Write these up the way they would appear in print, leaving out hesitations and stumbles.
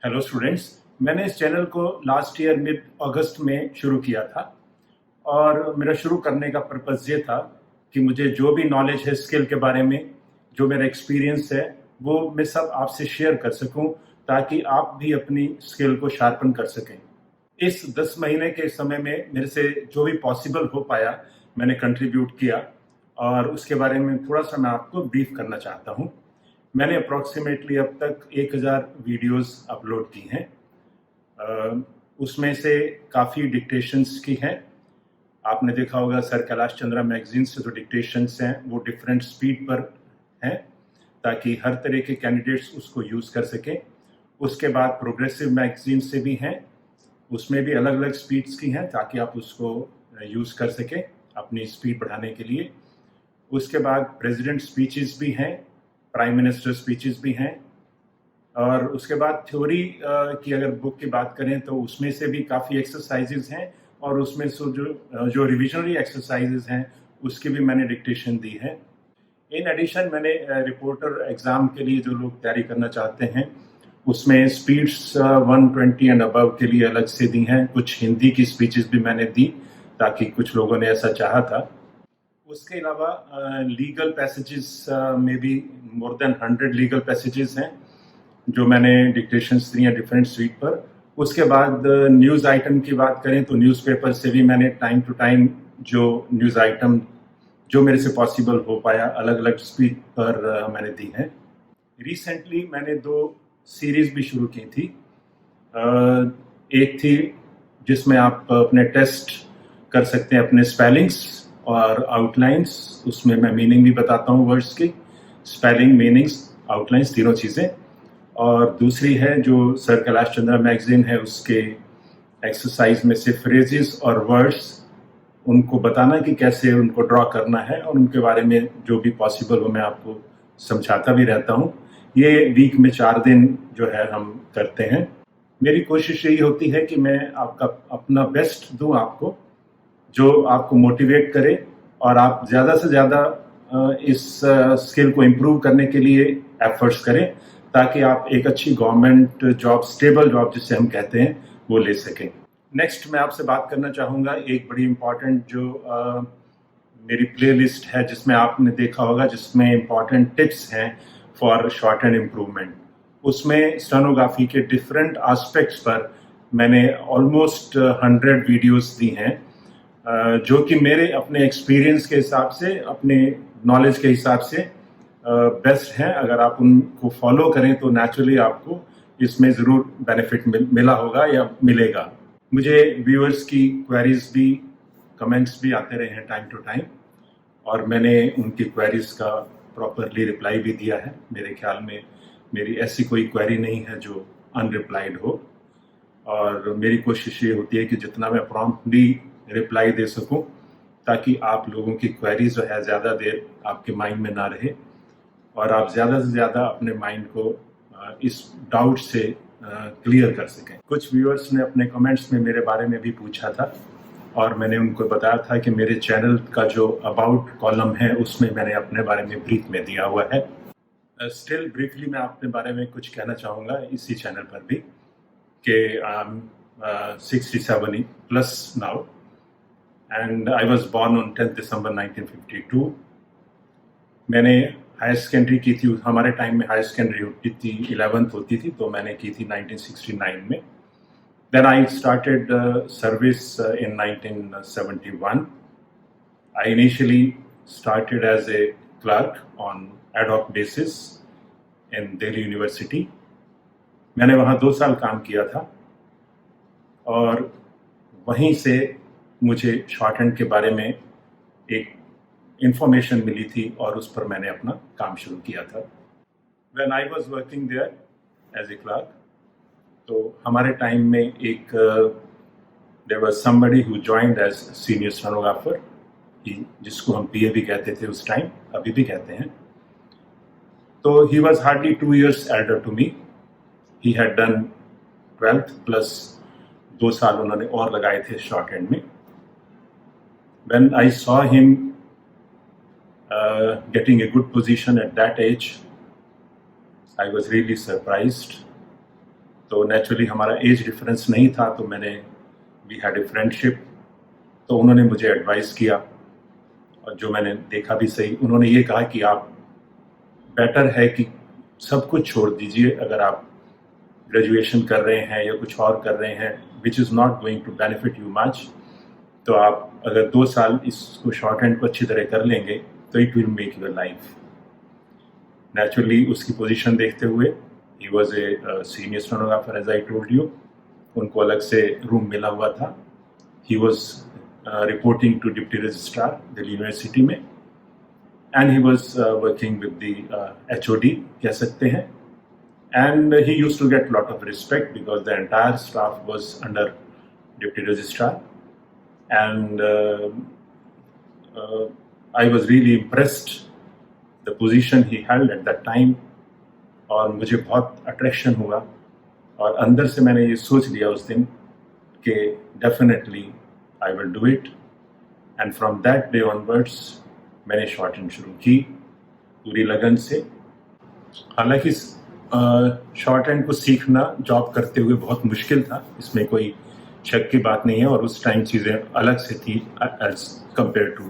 Hello students. मैंने इस channel को लास्ट ईयर मिड अगस्त में शुरू किया था और मेरा शुरू करने का पर्पज़ ये था कि मुझे जो भी नॉलेज है स्किल के बारे में, जो मेरा एक्सपीरियंस है, वो मैं सब आपसे शेयर कर सकूं ताकि आप भी अपनी स्किल को शार्पन कर सकें। इस 10 महीने के समय में मेरे से जो भी पॉसिबल हो पाया मैंने कंट्रीब्यूट किया और उसके बारे में थोड़ा सा मैं आपको ब्रीफ करना चाहता हूँ। मैंने अप्रॉक्सीमेटली अब तक 1000 वीडियोस अपलोड की हैं। उसमें से काफ़ी डिक्टेशंस की हैं। आपने देखा होगा सर कैलाश चंद्रा मैगजीन से जो डिक्टेशंस हैं वो डिफरेंट स्पीड पर हैं ताकि हर तरह के कैंडिडेट्स उसको यूज़ कर सकें। उसके बाद प्रोग्रेसिव मैगजीन से भी हैं, उसमें भी अलग अलग स्पीड्स की हैं ताकि आप उसको यूज़ कर सकें अपनी स्पीड बढ़ाने के लिए। उसके बाद प्रेसिडेंट स्पीचेस भी हैं, प्राइम मिनिस्टर स्पीचेस भी हैं और उसके बाद थ्योरी की अगर बुक की बात करें तो उसमें से भी काफ़ी एक्सरसाइजेज हैं और उसमें से जो रिविजनरी एक्सरसाइजेज हैं उसकी भी मैंने डिक्टेशन दी है। इन एडिशन मैंने रिपोर्टर एग्ज़ाम के लिए जो लोग तैयारी करना चाहते हैं उसमें स्पीड्स 120 एंड अबव के लिए अलग से दी हैं। कुछ हिंदी की स्पीचेस भी मैंने दी ताकि कुछ लोगों ने ऐसा चाहा था। उसके अलावा लीगल पैसेजेस में भी मोर देन 100 लीगल पैसेजेस हैं जो मैंने डिक्टेशंस दी हैं डिफरेंट स्पीड पर। उसके बाद न्यूज़ आइटम की बात करें तो न्यूज़पेपर से भी मैंने टाइम टू टाइम जो न्यूज़ आइटम जो मेरे से पॉसिबल हो पाया अलग अलग स्पीड पर मैंने दी हैं। रिसेंटली मैंने 2 सीरीज़ भी शुरू की थी। एक थी जिसमें आप अपने टेस्ट कर सकते हैं अपने स्पेलिंग्स और आउटलाइंस। उसमें मैं मीनिंग भी बताता हूँ वर्ड्स की, स्पेलिंग, मीनिंग्स, आउटलाइंस, तीनों चीज़ें। और दूसरी है जो सर कैलाश चंद्रा मैगजीन है उसके एक्सरसाइज में से फ्रेजेस और वर्ड्स उनको बताना कि कैसे उनको ड्रॉ करना है और उनके बारे में जो भी पॉसिबल हो मैं आपको समझाता भी रहता हूँ। ये वीक में 4 दिन जो है हम करते हैं। मेरी कोशिश यही होती है कि मैं आपका अपना बेस्ट दूं आपको, जो आपको मोटिवेट करे और आप ज़्यादा से ज़्यादा इस स्किल को इम्प्रूव करने के लिए एफर्ट्स करें ताकि आप एक अच्छी गवर्नमेंट जॉब, स्टेबल जॉब जिसे हम कहते हैं, वो ले सकें। नेक्स्ट मैं आपसे बात करना चाहूँगा एक बड़ी इम्पॉर्टेंट जो मेरी प्लेलिस्ट है जिसमें आपने देखा होगा जिसमें इम्पॉर्टेंट टिप्स हैं फॉर शॉर्ट एंड इम्प्रूवमेंट। उसमें स्टेनोग्राफी के डिफरेंट एस्पेक्ट्स पर मैंने ऑलमोस्ट 100 वीडियोस दी हैं जो कि मेरे अपने एक्सपीरियंस के हिसाब से, अपने नॉलेज के हिसाब से बेस्ट हैं। अगर आप उनको फॉलो करें तो नेचुरली आपको इसमें ज़रूर बेनिफिट मिला होगा या मिलेगा। मुझे व्यूअर्स की क्वेरीज भी, कमेंट्स भी आते रहे हैं टाइम टू टाइम और मैंने उनकी क्वेरीज का प्रॉपरली रिप्लाई भी दिया है। मेरे ख्याल में मेरी ऐसी कोई क्वेरी नहीं है जो अनरिप्लाइड हो और मेरी कोशिश ये होती है कि जितना मैं प्रॉम्प्टली रिप्लाई दे सकूं ताकि आप लोगों की क्वेरीज जो है ज़्यादा देर आपके माइंड में ना रहे और आप ज़्यादा से ज़्यादा अपने माइंड को इस डाउट से क्लियर कर सकें। कुछ व्यूअर्स ने अपने कमेंट्स में मेरे बारे में भी पूछा था और मैंने उनको बताया था कि मेरे चैनल का जो अबाउट कॉलम है उसमें मैंने अपने बारे में ब्रीफ में दिया हुआ है। स्टिल ब्रीफली मैं अपने बारे में कुछ कहना चाहूँगा इसी चैनल पर भी कि I am 67 plus now and I was born on 10th December 1952। मैंने हायर सेकेंडरी की थी, हमारे टाइम में हायर सेकेंडरी होती थी 11th होती थी, तो मैंने की थी 1969 में। Then I started service in 1971। I initially started as a clerk on ad hoc basis in Delhi University। मैंने वहाँ 2 साल काम किया था और वहीं से मुझे शॉर्ट हैंड के बारे में एक इंफॉर्मेशन मिली थी और उस पर मैंने अपना काम शुरू किया था। When I was working there as a clerk, तो हमारे टाइम में एक there was somebody who joined as senior stenographer, जिसको हम PA भी कहते थे उस टाइम, अभी भी कहते हैं। तो he was hardly 2 years elder to me। He had done 12th plus 2 साल उन्होंने और लगाए थे शॉर्ट हैंड में। When I saw him getting a good position at that age, I was really surprised। तो नेचुरली हमारा एज डिफरेंस नहीं था, तो वी हैड ए फ्रेंडशिप। तो उन्होंने मुझे एडवाइस किया और जो मैंने देखा भी सही, उन्होंने ये कहा कि आप बेटर है कि सब कुछ छोड़ दीजिए। अगर आप ग्रेजुएशन कर रहे हैं या कुछ और कर रहे हैं which is not going to benefit you much, तो आप अगर 2 साल इसको शॉर्ट हैंड को अच्छी तरह कर लेंगे तो it will make your life. Naturally उसकी पोजीशन देखते हुए he was a senior stenographer as I told you, उनको अलग से रूम मिला हुआ था। He was reporting to deputy registrar Delhi university में, and he was working with the HOD कह सकते हैं, and he used to get a lot of respect because the entire staff was under deputy registrar, and I was really impressed the position he held at that time, और मुझे बहुत attraction हुआ और अंदर से मैंने ये सोच लिया उस दिन कि definitely I will do it, and from that day onwards मैंने शॉर्ट हैंड शुरू की पूरी लगन से। हालांकि शॉर्ट हैंड को सीखना जॉब करते हुए बहुत मुश्किल था, इसमें कोई शक की बात नहीं है, और उस टाइम चीज़ें अलग से थी एज कंपेयर टू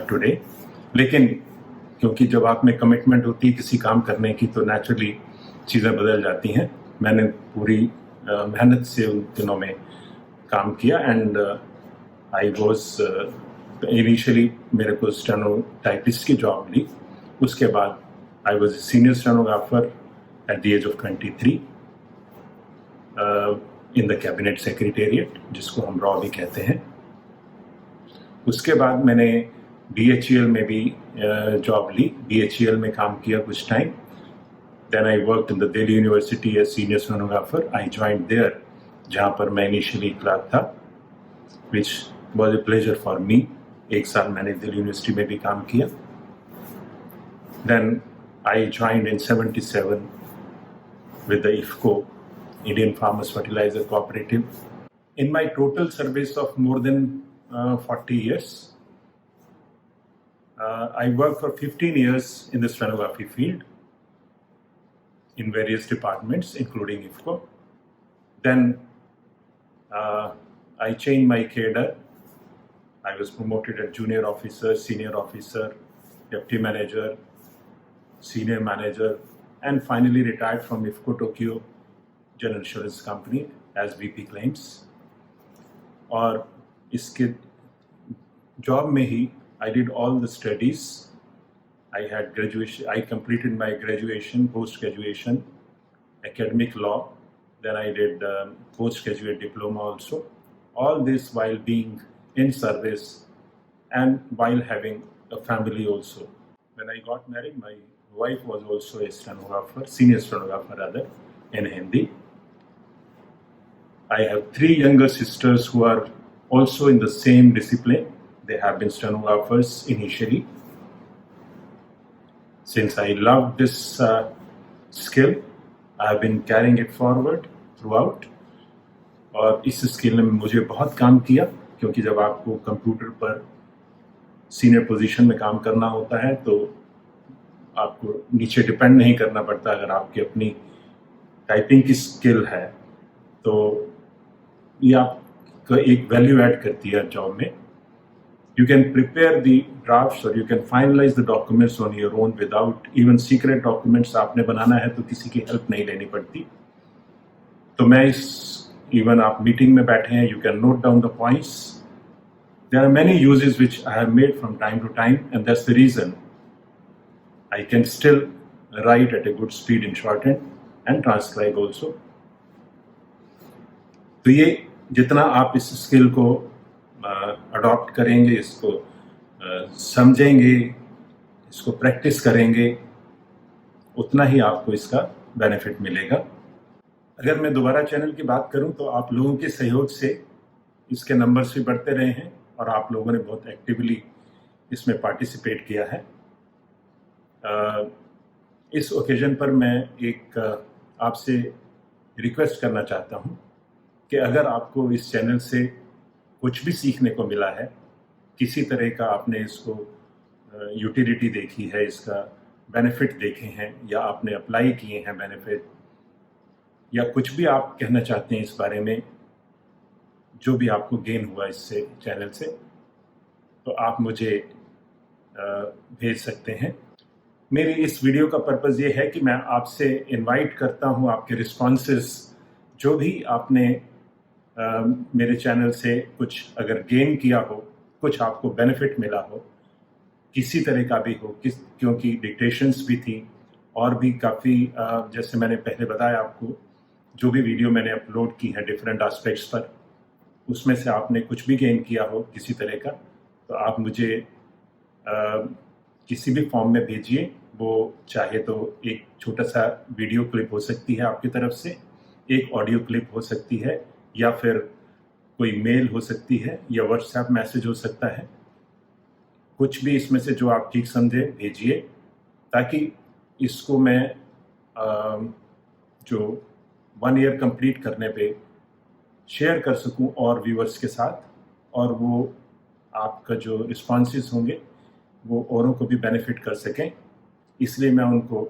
टुडे। लेकिन क्योंकि जब आप में कमिटमेंट होती है किसी काम करने की, तो नेचुरली चीज़ें बदल जाती हैं। मैंने पूरी मेहनत से उन दिनों में काम किया, एंड आई वॉज इनिशियली मेरे को स्टेनो टाइपिस्ट की जॉब मिली। उसके बाद I was a senior stenographer at the age of 23 in the cabinet secretariat, जिसको हम रॉ भी कहते हैं। उसके बाद मैंने BHEL में भी जॉब ली, BHEL में काम किया कुछ time. Then I worked in the Delhi University as senior stenographer. I joined there, जहाँ पर मैं इनिशियली क्लर्क था, which was a pleasure for me। 1 साल मैंने दिल्ली यूनिवर्सिटी में भी काम किया। Then I joined in 77 with the IFCO, Indian Farmers Fertilizer Cooperative. In my total service of more than 40 years, I worked for 15 years in the stenography field in various departments, including IFCO. Then I changed my cadre. I was promoted as junior officer, senior officer, deputy manager, senior manager, and finally retired from IFCO Tokyo General Insurance Company as VP Claims. और इसके job में ही I did all the studies. I had graduation. I completed my graduation, post-graduation, academic law. Then I did postgraduate diploma also. All this while being in service and while having a family also. When I got married, my wife was also a stenographer, senior stenographer rather, in Hindi. I have 3 younger sisters who are also in the same discipline. They have been stenographers initially. Since I love this skill, I have been carrying it forward throughout. और इस skill ने मुझे बहुत काम किया, क्योंकि जब आपको कंप्यूटर पर सीनियर पोजीशन में काम करना होता है तो आपको नीचे डिपेंड नहीं करना पड़ता। अगर आपकी अपनी टाइपिंग की स्किल है तो ये आपको एक वैल्यू ऐड करती है जॉब में। You can prepare the drafts और you can finalise the documents on your own without even secret documents आपने बनाना है तो किसी की हेल्प नहीं लेनी पड़ती। तो मैं इवन आप मीटिंग में बैठे हैं, you can note down the points. There are many uses which I have made from time to time, and that's the reason I can still write at a good speed in shorthand and transcribe also. तो ये जितना आप इस skill को adopt करेंगे, इसको समझेंगे, इसको प्रैक्टिस करेंगे, उतना ही आपको इसका बेनिफिट मिलेगा। अगर मैं दोबारा चैनल की बात करूं तो आप लोगों के सहयोग से इसके नंबर्स भी बढ़ते रहे हैं और आप लोगों ने बहुत एक्टिवली इसमें पार्टिसिपेट किया है। इस ओकेजन पर मैं एक आपसे रिक्वेस्ट करना चाहता हूं कि अगर आपको इस चैनल से कुछ भी सीखने को मिला है, किसी तरह का आपने इसको यूटिलिटी देखी है, इसका बेनिफिट देखे हैं या आपने अप्लाई किए हैं बेनिफिट, या कुछ भी आप कहना चाहते हैं इस बारे में, जो भी आपको गेन हुआ इससे चैनल से, तो आप मुझे भेज सकते हैं। मेरी इस वीडियो का पर्पज़ ये है कि मैं आपसे इनवाइट करता हूँ, आपके रिस्पॉन्सेस जो भी आपने मेरे चैनल से कुछ अगर गेन किया हो, कुछ आपको बेनिफिट मिला हो, किसी तरह का भी हो, क्योंकि डिक्टेशंस भी थी और भी काफ़ी जैसे मैंने पहले बताया आपको, जो भी वीडियो मैंने अपलोड की है डिफरेंट एस्पेक्ट्स पर, उसमें से आपने कुछ भी गेन किया हो किसी तरह का, तो आप मुझे किसी भी फॉर्म में भेजिए। वो चाहे तो एक छोटा सा वीडियो क्लिप हो सकती है आपकी तरफ से, एक ऑडियो क्लिप हो सकती है, या फिर कोई मेल हो सकती है, या व्हाट्सएप मैसेज हो सकता है। कुछ भी इसमें से जो आप ठीक समझे भेजिए, ताकि इसको मैं जो 1 ईयर कंप्लीट करने पे शेयर कर सकूं और व्यूअर्स के साथ, और वो आपका जो रिस्पॉन्सेस होंगे वो औरों को भी बेनिफिट कर सकें। इसलिए मैं उनको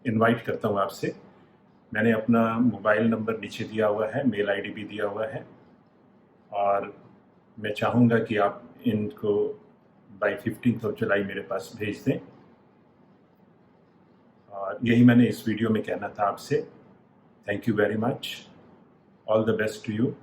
इनवाइट करता हूँ आपसे। मैंने अपना मोबाइल नंबर नीचे दिया हुआ है, मेल आईडी भी दिया हुआ है, और मैं चाहूँगा कि आप इनको बाय 15 जुलाई मेरे पास भेज दें। और यही मैंने इस वीडियो में कहना था आपसे। Thank you very much. All the best to you.